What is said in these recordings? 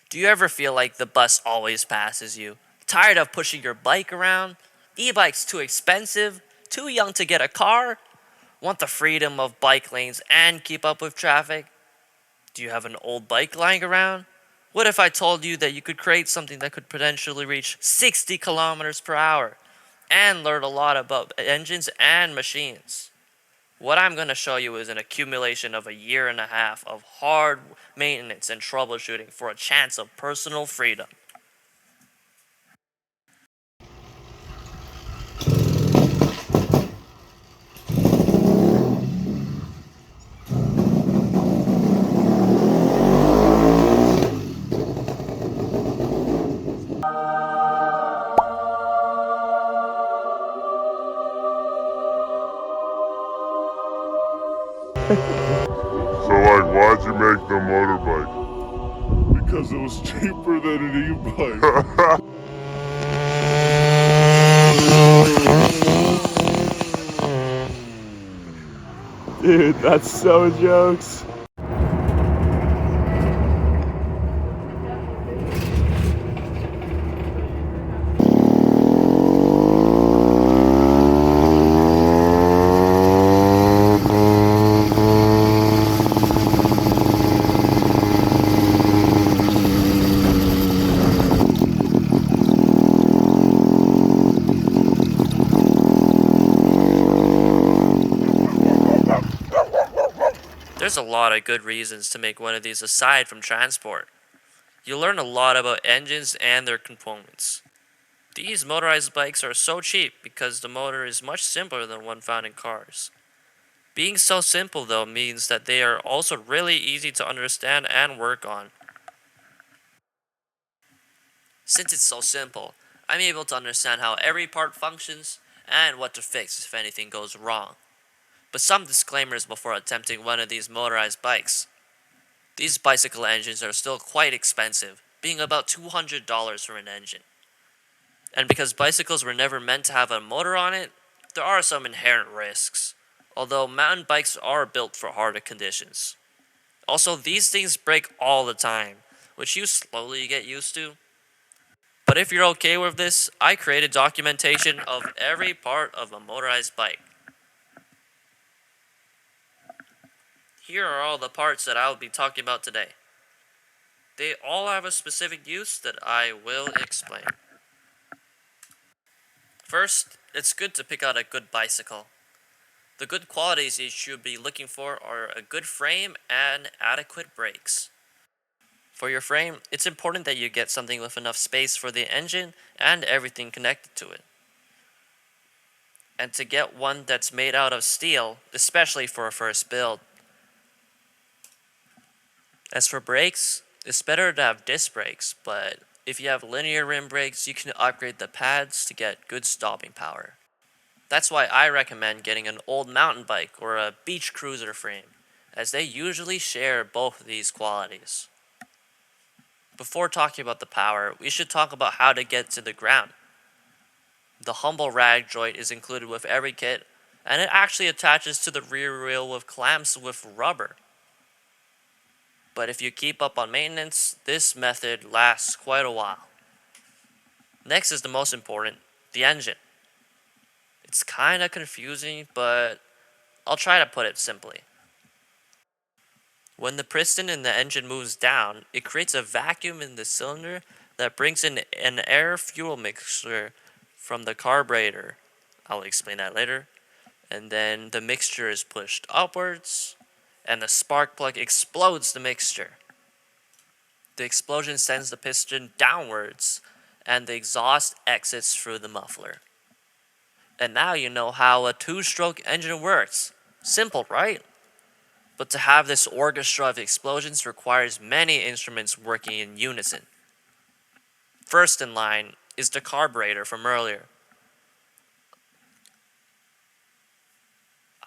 Do you ever feel like the bus always passes you? Tired of pushing your bike around? E-bike's too expensive? Too young to get a car? Want the freedom of bike lanes and keep up with traffic? Do you have an old bike lying around? What if I told you that you could create something that could potentially reach 60 kilometers per hour and learn a lot about engines and machines? What I'm going to show you is an accumulation of a year and a half of hard maintenance and troubleshooting for a chance of personal freedom. So like, why'd you make the motorbike? Because it was cheaper than an e-bike. Dude, that's so jokes. There's a lot of good reasons to make one of these aside from transport. You'll learn a lot about engines and their components. These motorized bikes are so cheap because the motor is much simpler than one found in cars. Being so simple though means that they are also really easy to understand and work on. Since it's so simple, I'm able to understand how every part functions and what to fix if anything goes wrong. But some disclaimers before attempting one of these motorized bikes. These bicycle engines are still quite expensive, being about $200 for an engine. And because bicycles were never meant to have a motor on it, there are some inherent risks, although mountain bikes are built for harder conditions. Also, these things break all the time, which you slowly get used to. But if you're okay with this, I created documentation of every part of a motorized bike. Here are all the parts that I will be talking about today. They all have a specific use that I will explain. First, it's good to pick out a good bicycle. The good qualities you should be looking for are a good frame and adequate brakes. For your frame, it's important that you get something with enough space for the engine and everything connected to it. And to get one that's made out of steel, especially for a first build. As for brakes, it's better to have disc brakes, but if you have linear rim brakes, you can upgrade the pads to get good stopping power. That's why I recommend getting an old mountain bike or a beach cruiser frame, as they usually share both of these qualities. Before talking about the power, we should talk about how to get to the ground. The humble rag joint is included with every kit, and it actually attaches to the rear wheel with clamps with rubber. But if you keep up on maintenance, this method lasts quite a while. Next is the most important, the engine. It's kinda confusing, but I'll try to put it simply. When the piston in the engine moves down, it creates a vacuum in the cylinder that brings in an air-fuel mixture from the carburetor. I'll explain that later. And then the mixture is pushed upwards, and the spark plug explodes the mixture. The explosion sends the piston downwards, and the exhaust exits through the muffler. And now you know how a two-stroke engine works. Simple, right? But to have this orchestra of explosions requires many instruments working in unison. First in line is the carburetor from earlier.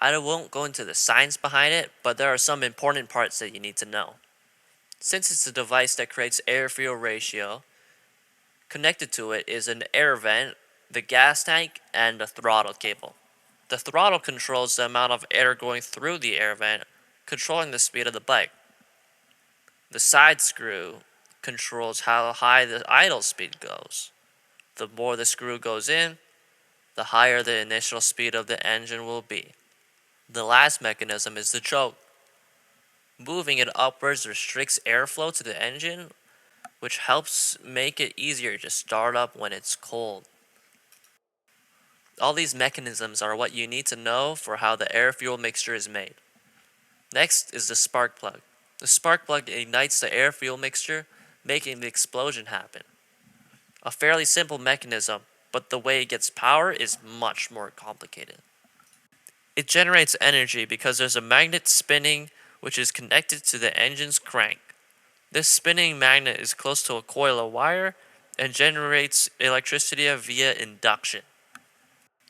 I won't go into the science behind it, but there are some important parts that you need to know. Since it's a device that creates air-fuel ratio, connected to it is an air vent, the gas tank, and the throttle cable. The throttle controls the amount of air going through the air vent, controlling the speed of the bike. The side screw controls how high the idle speed goes. The more the screw goes in, the higher the initial speed of the engine will be. The last mechanism is the choke. Moving it upwards restricts airflow to the engine, which helps make it easier to start up when it's cold. All these mechanisms are what you need to know for how the air-fuel mixture is made. Next is the spark plug. The spark plug ignites the air-fuel mixture, making the explosion happen. A fairly simple mechanism, but the way it gets power is much more complicated. It generates energy because there's a magnet spinning which is connected to the engine's crank. This spinning magnet is close to a coil of wire and generates electricity via induction.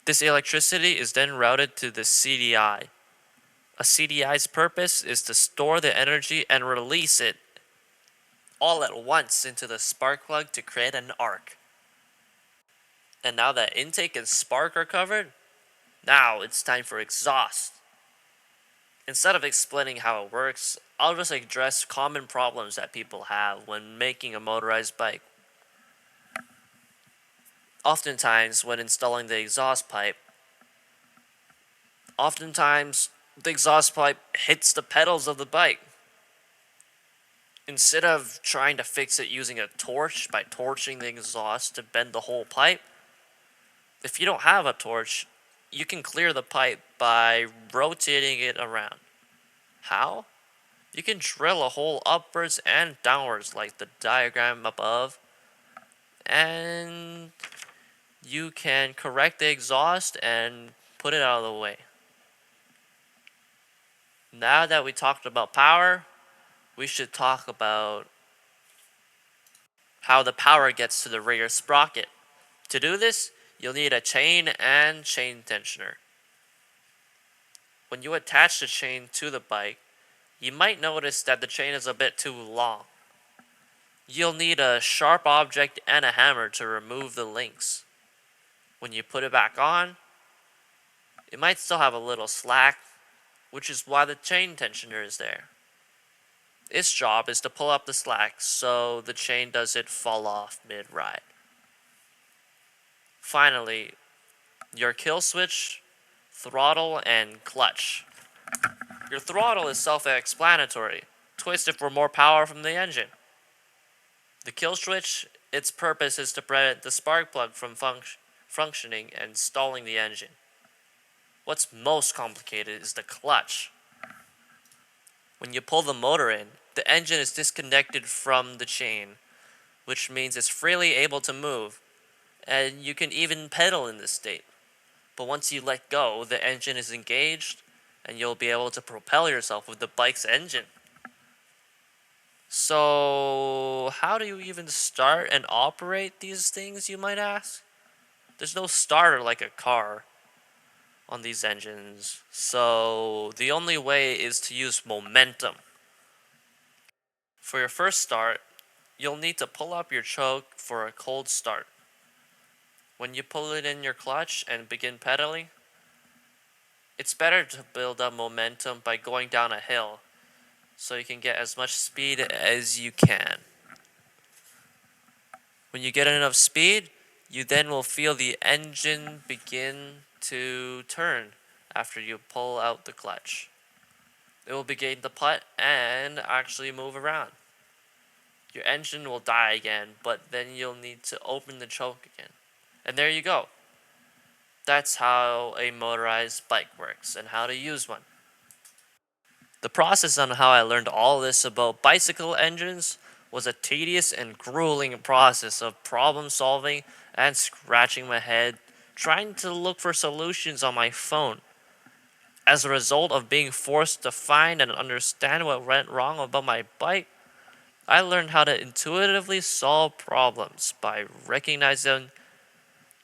This electricity is then routed to the CDI. A CDI's purpose is to store the energy and release it all at once into the spark plug to create an arc. And now that intake and spark are covered, now it's time for exhaust. Instead of explaining how it works, I'll just address common problems that people have when making a motorized bike. Oftentimes, when installing the exhaust pipe, the exhaust pipe hits the pedals of the bike. Instead of trying to fix it using a torch by torching the exhaust to bend the whole pipe, if you don't have a torch, you can clear the pipe by rotating it around. How? You can drill a hole upwards and downwards like the diagram above, and you can correct the exhaust and put it out of the way. Now that we talked about power, we should talk about how the power gets to the rear sprocket. To do this, you'll need a chain and chain tensioner. When you attach the chain to the bike, you might notice that the chain is a bit too long. You'll need a sharp object and a hammer to remove the links. When you put it back on, it might still have a little slack, which is why the chain tensioner is there. Its job is to pull up the slack so the chain doesn't fall off mid-ride. Finally, your kill switch, throttle, and clutch. Your throttle is self-explanatory. Twist it for more power from the engine. The kill switch, its purpose is to prevent the spark plug from functioning and stalling the engine. What's most complicated is the clutch. When you pull the motor in, the engine is disconnected from the chain, which means it's freely able to move, and you can even pedal in this state. But once you let go, the engine is engaged, and you'll be able to propel yourself with the bike's engine. So, how do you even start and operate these things, you might ask? There's no starter like a car on these engines, so the only way is to use momentum. For your first start, you'll need to pull up your choke for a cold start. When you pull it in your clutch and begin pedaling, it's better to build up momentum by going down a hill, so you can get as much speed as you can. When you get enough speed, you then will feel the engine begin to turn after you pull out the clutch. It will begin to putt and actually move around. Your engine will die again, but then you'll need to open the choke again. And there you go. That's how a motorized bike works and how to use one. The process on how I learned all this about bicycle engines was a tedious and grueling process of problem solving and scratching my head, trying to look for solutions on my phone. As a result of being forced to find and understand what went wrong about my bike, I learned how to intuitively solve problems by recognizing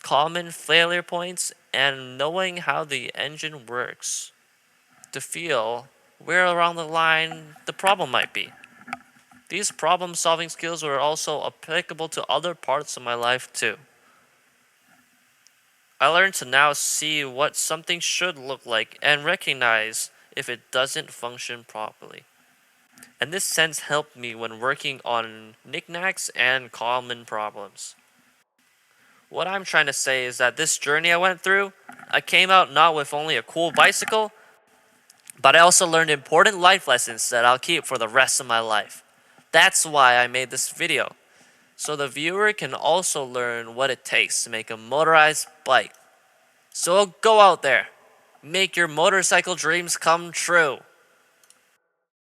common failure points and knowing how the engine works to feel where along the line the problem might be. These problem solving skills were also applicable to other parts of my life too. I learned to now see what something should look like and recognize if it doesn't function properly. and this sense helped me when working on knickknacks and common problems. What I'm trying to say is that this journey I went through, I came out not with only a cool bicycle, but I also learned important life lessons that I'll keep for the rest of my life. That's why I made this video, so the viewer can also learn what it takes to make a motorized bike. So go out there, make your motorcycle dreams come true.